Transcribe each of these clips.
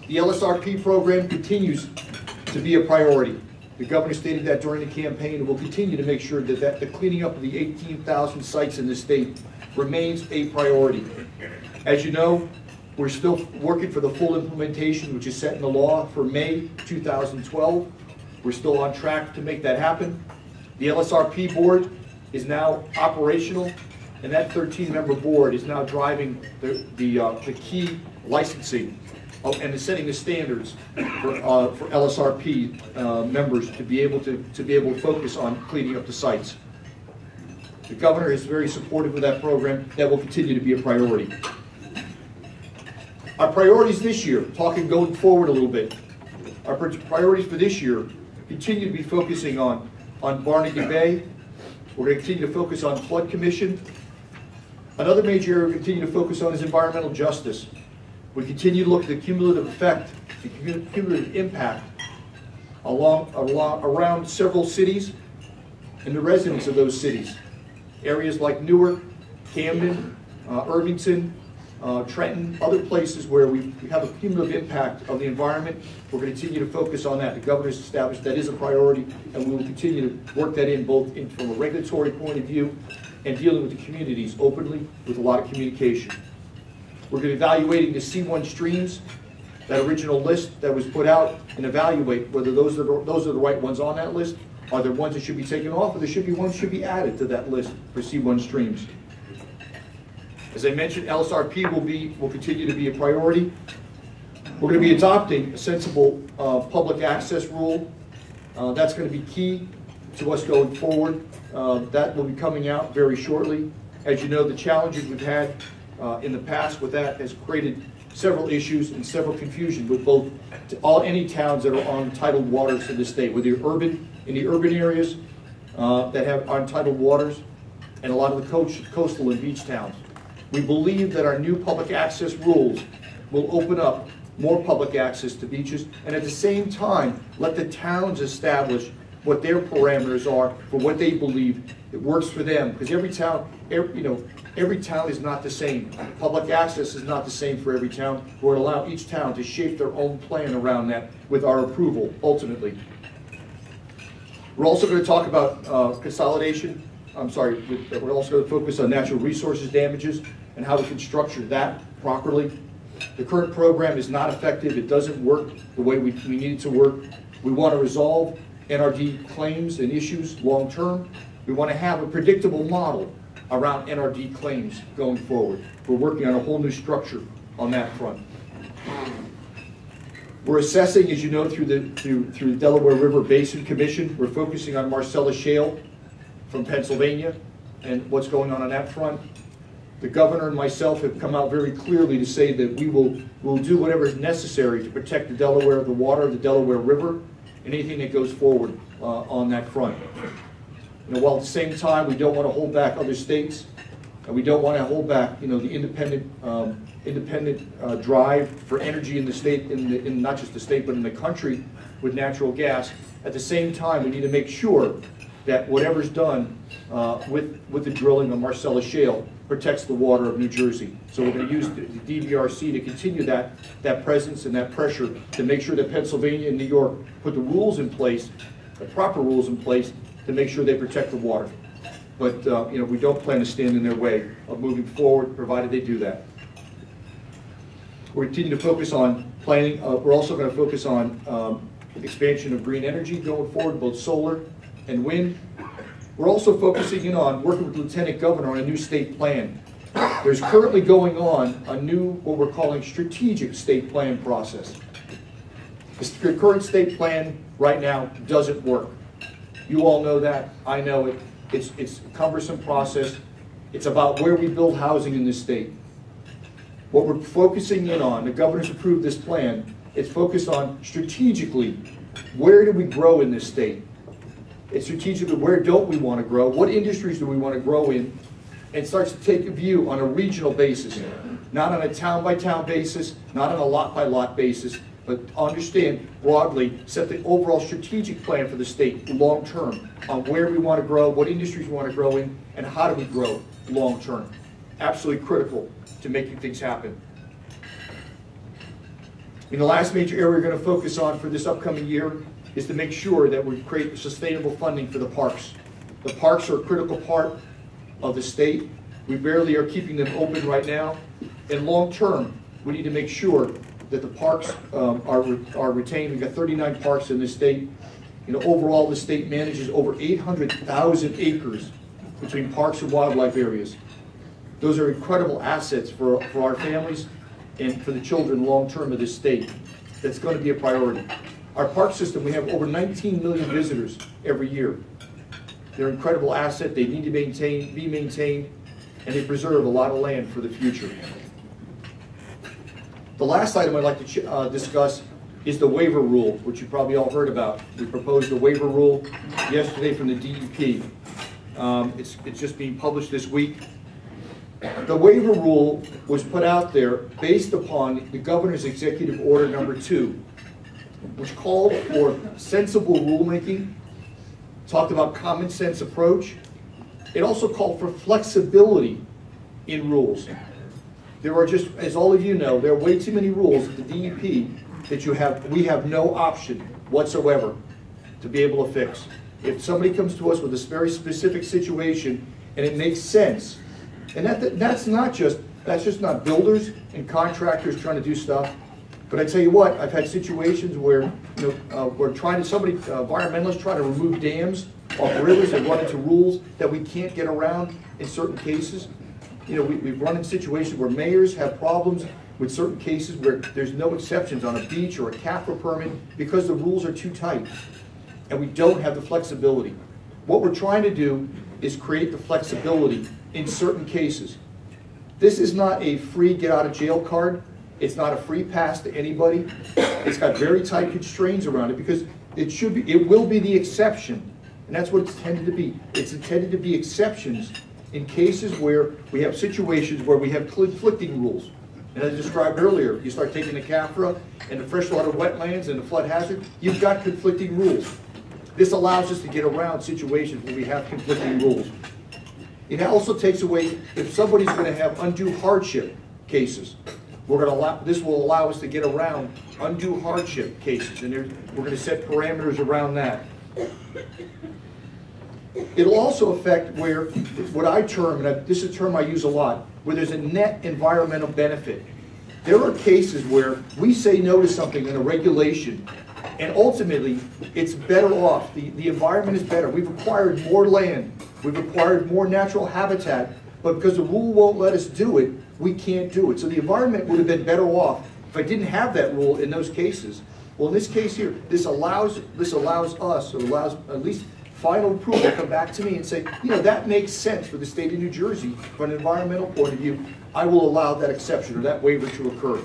The LSRP program continues to be a priority. The governor stated that during the campaign, and will continue to make sure that the cleaning up of the 18,000 sites in the state remains a priority. As you know, we're still working for the full implementation, which is set in the law for May 2012. We're still on track to make that happen. The LSRP board is now operational, and that 13-member board is now driving the key licensing and setting the standards for LSRP members to be able to focus on cleaning up the sites. The governor is very supportive of that program. That will continue to be a priority. Our priorities this year, going forward a little bit, our priorities for this year continue to be focusing on Barnegat Bay. We're going to continue to focus on flood commission. Another major area we continue to focus on is environmental justice. We continue to look at the cumulative effect, the cumulative impact around several cities and the residents of those cities. Areas like Newark, Camden, Irvington, Trenton, other places where we have a cumulative impact of the environment. We're going to continue to focus on that. The governor has established that is a priority, and we will continue to work that in both from a regulatory point of view and dealing with the communities openly with a lot of communication. We're going to be evaluating the C1 streams, that original list that was put out, and evaluate whether those are the right ones on that list. Are there ones that should be taken off, or there should be ones that should be added to that list for C1 streams? As I mentioned, LSRP will continue to be a priority. We're going to be adopting a sensible public access rule. That's going to be key to us going forward. That will be coming out very shortly. As you know, the challenges we've had in the past with that has created several issues and several confusion with any towns that are on tidal waters in the state, whether you're in the urban areas that have untitled waters, and a lot of the coastal and beach towns. We believe that our new public access rules will open up more public access to beaches, and at the same time let the towns establish what their parameters are for what they believe it works for them, because every town is not the same. Public access is not the same for every town. We're going to allow each town to shape their own plan around that with our approval, ultimately. We're also going to talk about consolidation. We're also going to focus on natural resources damages and how we can structure that properly. The current program is not effective. It doesn't work the way we need it to work. We want to resolve NRD claims and issues long term. We want to have a predictable model around NRD claims going forward. We're working on a whole new structure on that front. We're assessing, as you know, through the Delaware River Basin Commission. We're focusing on Marcellus Shale from Pennsylvania and what's going on that front. The governor and myself have come out very clearly to say that we'll do whatever is necessary to protect the water of the Delaware River, and anything that goes forward on that front. While at the same time we don't want to hold back other states, and we don't want to hold back the independent drive for energy in the state, in not just the state but in the country with natural gas. At the same time, we need to make sure that whatever's done with the drilling of Marcellus Shale protects the water of New Jersey. So we're going to use the DVRC to continue that presence and that pressure to make sure that Pennsylvania and New York put the rules in place, the proper rules in place, to make sure they protect the water. But we don't plan to stand in their way of moving forward, provided they do that. We're continuing to focus on planning. We're also going to focus on expansion of green energy going forward, both solar and wind. We're also focusing in on working with the Lieutenant Governor on a new state plan. There's currently going on a new, what we're calling strategic state plan process. The current state plan right now doesn't work. You all know that, I know it. It's a cumbersome process. It's about where we build housing in this state. What we're focusing in on, the governor's approved this plan, it's focused on strategically, where do we grow in this state? It's strategically, where don't we want to grow? What industries do we want to grow in? And starts to take a view on a regional basis, not on a town-by-town basis, not on a lot-by-lot basis, but understand broadly, set the overall strategic plan for the state long-term on where we want to grow, what industries we want to grow in, and how do we grow long-term. Absolutely critical to making things happen. And the last major area we're going to focus on for this upcoming year is to make sure that we create sustainable funding for the parks. The parks are a critical part of the state. We barely are keeping them open right now. And long term, we need to make sure that the parks are retained. We've got 39 parks in this state. You know, overall, the state manages over 800,000 acres between parks and wildlife areas. Those are incredible assets for our families and for the children long term of this state. That's going to be a priority. Our park system, we have over 19 million visitors every year. They're an incredible asset. They need to be maintained, and they preserve a lot of land for the future. The last item I'd like to discuss is the waiver rule, which you probably all heard about. We proposed the waiver rule yesterday from the DEP. It's just being published this week. The waiver rule was put out there based upon the governor's executive order number 2, which called for sensible rulemaking, talked about common sense approach. It also called for flexibility in rules. There are just, as all of you know, there are way too many rules at the DEP that we have no option whatsoever to be able to fix. If somebody comes to us with a very specific situation and it makes sense, and that's just not builders and contractors trying to do stuff. But I tell you what, I've had situations where environmentalists try to remove dams off rivers and run into rules that we can't get around in certain cases. You know, we've run in situations where mayors have problems with certain cases where there's no exceptions on a beach or a CAFRA permit because the rules are too tight and we don't have the flexibility. What we're trying to do is create the flexibility in certain cases. This is not a free get out of jail card. It's not a free pass to anybody. It's got very tight constraints around it because it will be the exception. And that's what it's intended to be. It's intended to be exceptions in cases where we have situations where we have conflicting rules. And as I described earlier, you start taking the CAFRA and the freshwater wetlands and the flood hazard, you've got conflicting rules. This allows us to get around situations where we have conflicting rules. It also takes away, if somebody's going to have undue hardship cases, this will allow us to get around undue hardship cases, and we're going to set parameters around that. It'll also affect where, what I term, and this is a term I use a lot, where there's a net environmental benefit. There are cases where we say no to something in a regulation, and ultimately it's better off. The environment is better. We've acquired more land. We've acquired more natural habitat, but because the rule won't let us do it, we can't do it. So the environment would have been better off if I didn't have that rule in those cases. Well, in this case here, this allows us, or allows at least final approval to come back to me and say, you know, that makes sense for the state of New Jersey from an environmental point of view. I will allow that exception or that waiver to occur.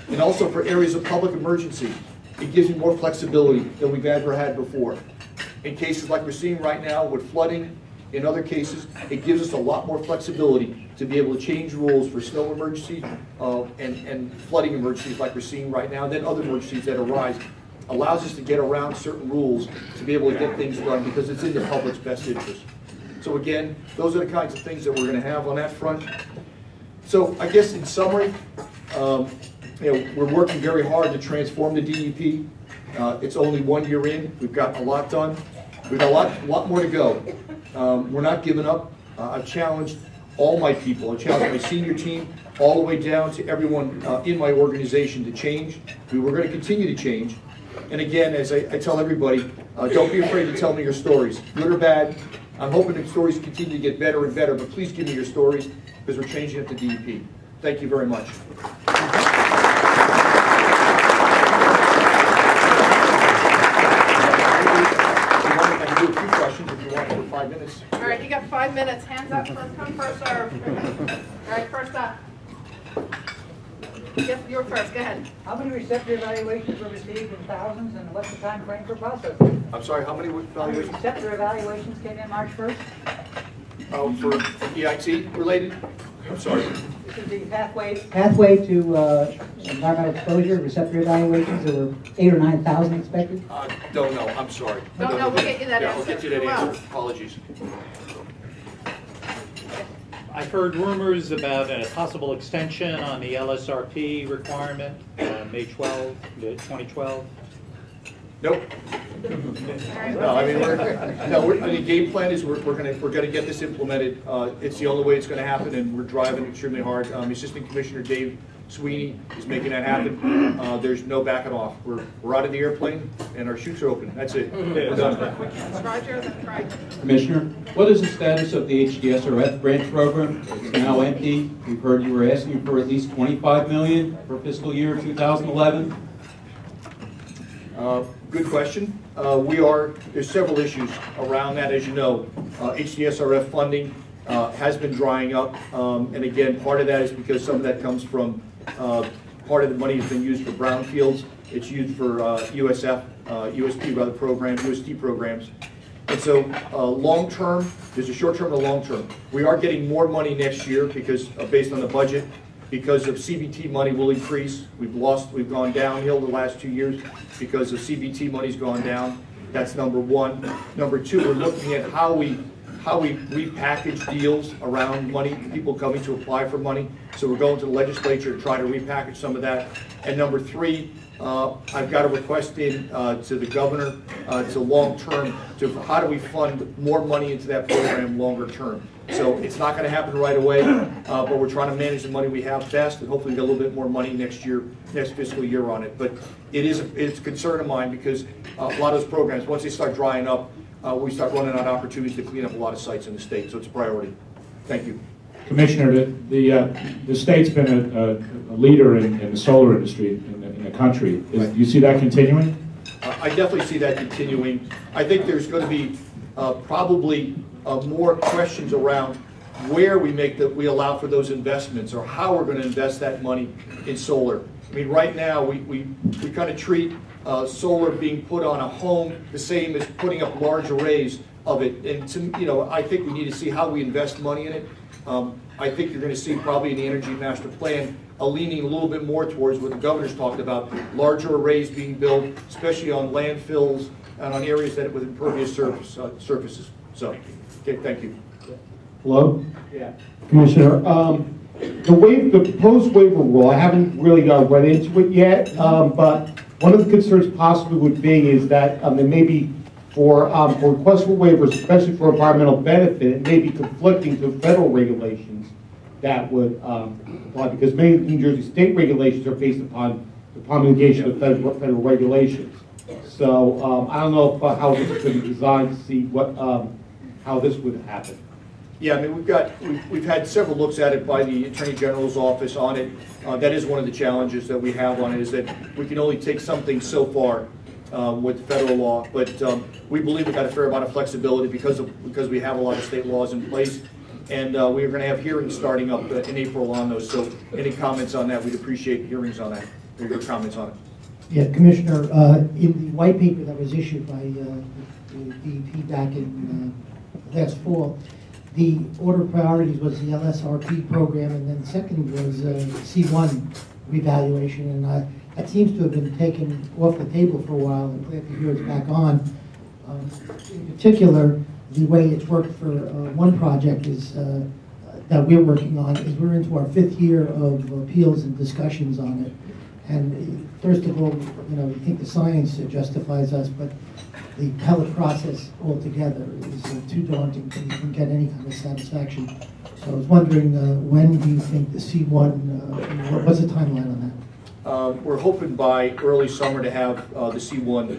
And also for areas of public emergency, it gives you more flexibility than we've ever had before. In cases like we're seeing right now with flooding, in other cases, it gives us a lot more flexibility to be able to change rules for snow emergencies and flooding emergencies like we're seeing right now, and then other emergencies that arise. Allows us to get around certain rules to be able to get things done because it's in the public's best interest. So again, those are the kinds of things that we're going to have on that front. So I guess in summary, we're working very hard to transform the DEP. It's only 1 year in. We've gotten a lot done. We've got a lot more to go. We're not giving up. I've challenged all my people. I've challenged my senior team all the way down to everyone in my organization to change. We're going to continue to change. And again, as I tell everybody, don't be afraid to tell me your stories, good or bad. I'm hoping the stories continue to get better and better, but please give me your stories because we're changing at the DEP. Thank you very much. I can do a few questions if you want for 5 minutes. All right, you got 5 minutes. Hands up, first come, first serve. All right, first up. Yes, you're first. Go ahead. How many receptor evaluations were received in thousands, and what's the time frame for processing? I'm sorry, how many evaluations? Receptor evaluations came in March 1st? Oh, for EIT related? I'm sorry. This is the pathway to environmental exposure, receptor evaluations. There were 8,000 or 9,000 expected? Don't know, I'm sorry. Don't know, we'll get you that answer. I'll get you that answer. Apologies. I've heard rumors about a possible extension on the LSRP requirement, May 12, 2012. Nope. No, I mean, the game plan is we're gonna get this implemented. It's the only way it's gonna happen, and we're driving extremely hard. Assistant Commissioner Dave Sweeney is making that happen. There's no backing off. We're out of the airplane, and our chutes are open. That's it. We're done. Roger, that's right. Commissioner, what is the status of the HDSRF grant program? It's now empty. We've heard you were asking for at least $25 million for fiscal year 2011. Good question. There's several issues around that, as you know. HDSRF funding has been drying up, and again, part of that is because some of that comes from, part of the money has been used for brownfields. It's used for UST programs. And so long term, there's a short term and a long term. We are getting more money next year because based on the budget, because of CBT money will increase. We've gone downhill the last 2 years because of CBT money's gone down. That's number one. Number two, we're looking at how we repackage deals around money, people coming to apply for money. So we're going to the legislature to try to repackage some of that. And number three, I've got a request in to the governor to long term to how do we fund more money into that program longer term. So it's not going to happen right away, but we're trying to manage the money we have best and hopefully get a little bit more money next fiscal year on it. But it's a concern of mine because a lot of those programs, once they start drying up, we start running out of opportunities to clean up a lot of sites in the state. So it's a priority. Thank you. Commissioner, the state's been a leader in the solar industry in the country. Do you see that continuing? I definitely see that continuing. I think there's going to be probably more questions around where we allow for those investments or how we're going to invest that money in solar. I mean, right now we kind of treat solar being put on a home the same as putting up large arrays of it. And I think we need to see how we invest money in it. I think you're going to see probably in the Energy Master Plan leaning a little bit more towards what the governor's talked about, larger arrays being built, especially on landfills and on areas that with impervious surfaces. So, okay, thank you. Hello? Yeah. Commissioner, the proposed waiver rule, I haven't really read into it yet, but one of the concerns possibly would be is that there may be for requests for waivers, especially for environmental benefit, it may be conflicting to federal regulations that would apply, because many New Jersey state regulations are based upon the promulgation of federal regulations. So I don't know how this is going to be designed to see what how this would happen. Yeah, I mean we've had several looks at it by the Attorney General's office on it. That is one of the challenges that we have on it, is that we can only take something so far with federal law, but we believe we've got a fair amount of flexibility because we have a lot of state laws in place, and we're going to have hearings starting up in April on those. So any comments on that? We'd appreciate hearings on that. Your comments on it. Yeah, Commissioner, in the white paper that was issued by the DEP back in last fall, the order of priorities was the LSRP program, and then second was C1 revaluation, and that seems to have been taken off the table for a while, and glad to hear it's back on. In particular, the way it's worked for one project is that we're working on is we're into our 5th year of appeals and discussions on it. And first of all, we think the science justifies us, but the appellate process altogether is too daunting to even get any kind of satisfaction. So I was wondering, when do you think the C1, what's the timeline on that? We're hoping by early summer to have the C1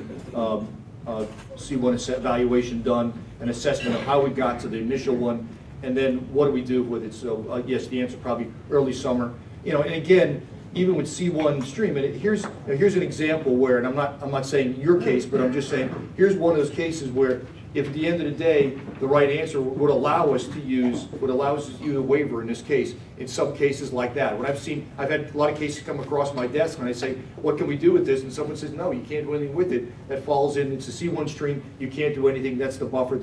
evaluation done, an assessment of how we got to the initial one, and then what do we do with it. So yes, the answer probably early summer. And again, even with C1 stream, and here's an example where, and I'm not saying your case, but I'm just saying here's one of those cases where if at the end of the day the right answer would allow us to use a waiver in this case, in some cases like that. When I've had a lot of cases come across my desk and I say, what can we do with this? And someone says, no, you can't do anything with it. That falls in, it's a C1 stream, you can't do anything, that's the buffer,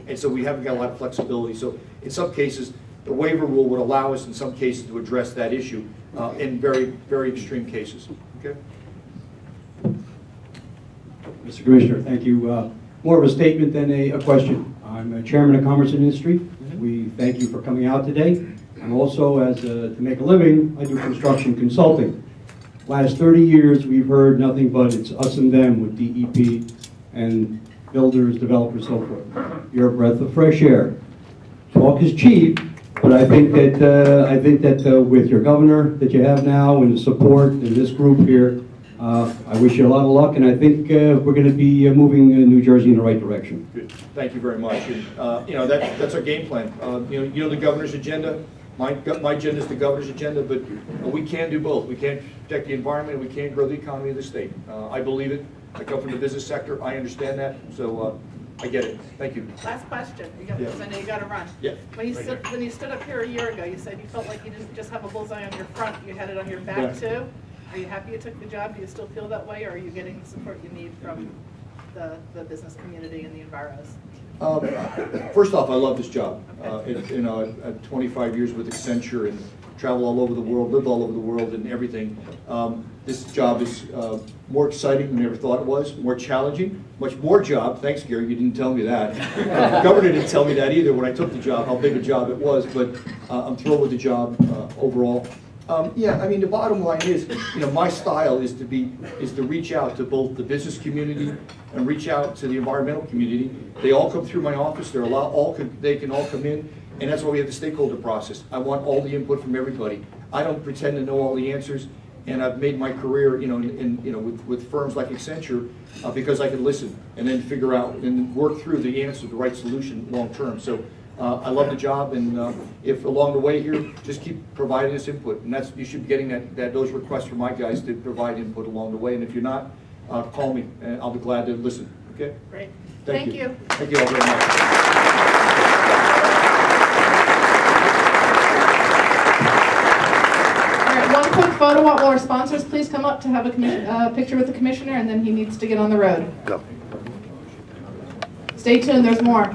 and so we haven't got a lot of flexibility. So in some cases, the waiver rule would allow us in some cases to address that issue in very, very extreme cases. Okay. Mr. Commissioner, thank you. More of a statement than a question. I'm a chairman of Commerce and Industry. We thank you for coming out today. And also, to make a living, I do construction consulting. Last 30 years, we've heard nothing but it's us and them with DEP and builders, developers, so forth. You're a breath of fresh air. Talk is cheap, but I think that with your governor that you have now and the support and this group here, I wish you a lot of luck, and I think we're going to be moving New Jersey in the right direction. Good. Thank you very much. And, you know, that's our game plan. You know the governor's agenda. My agenda is the governor's agenda, but we can do both. We can protect the environment, and we can grow the economy of the state. I believe it. I come from the business sector. I understand that, so I get it. Thank you. Last question, because I know you got to run. Yeah. When you stood up here a year ago, you said you felt like you didn't just have a bullseye on your front, you had it on your back too. Are you happy you took the job? Do you still feel that way, or are you getting the support you need from the business community and the enviros? First off, I love this job. You know, 25 years with Accenture and travel all over the world, live all over the world and everything. This job is more exciting than I ever thought it was, more challenging, much more job. Thanks, Gary, you didn't tell me that. The governor didn't tell me that either when I took the job, how big a job it was, but I'm thrilled with the job overall. Yeah, I mean, the bottom line is, you know, my style is to reach out to both the business community and reach out to the environmental community. They all come through my office. They can all come in, and that's why we have the stakeholder process. I want all the input from everybody. I don't pretend to know all the answers, and I've made my career, you know, with firms like Accenture because I can listen and then figure out and work through the answer, the right solution long term. So. I love the job, and if along the way here, just keep providing us input, and you should be getting those requests from my guys to provide input along the way. And if you're not, call me, and I'll be glad to listen. Okay? Great. Thank you. you. Thank you all very much. All right, one quick photo while our sponsors please come up to have a picture with the commissioner, and then he needs to get on the road. Go. Stay tuned. There's more.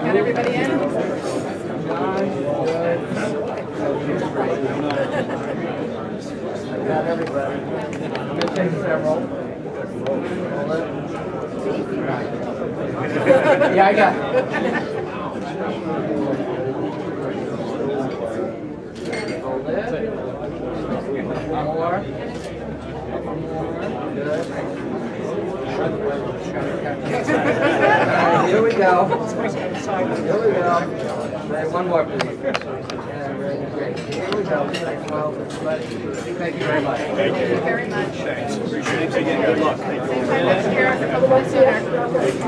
Got everybody in? Got everybody. I'm going to take several. Yeah, I got it. Hold it. One more. Good. Here we go. Here we go. One more, please. Yeah, great. Here we go. Thank you very much. Thank you very much. Thanks. Appreciate it. Good luck. Same time next year, a couple months sooner.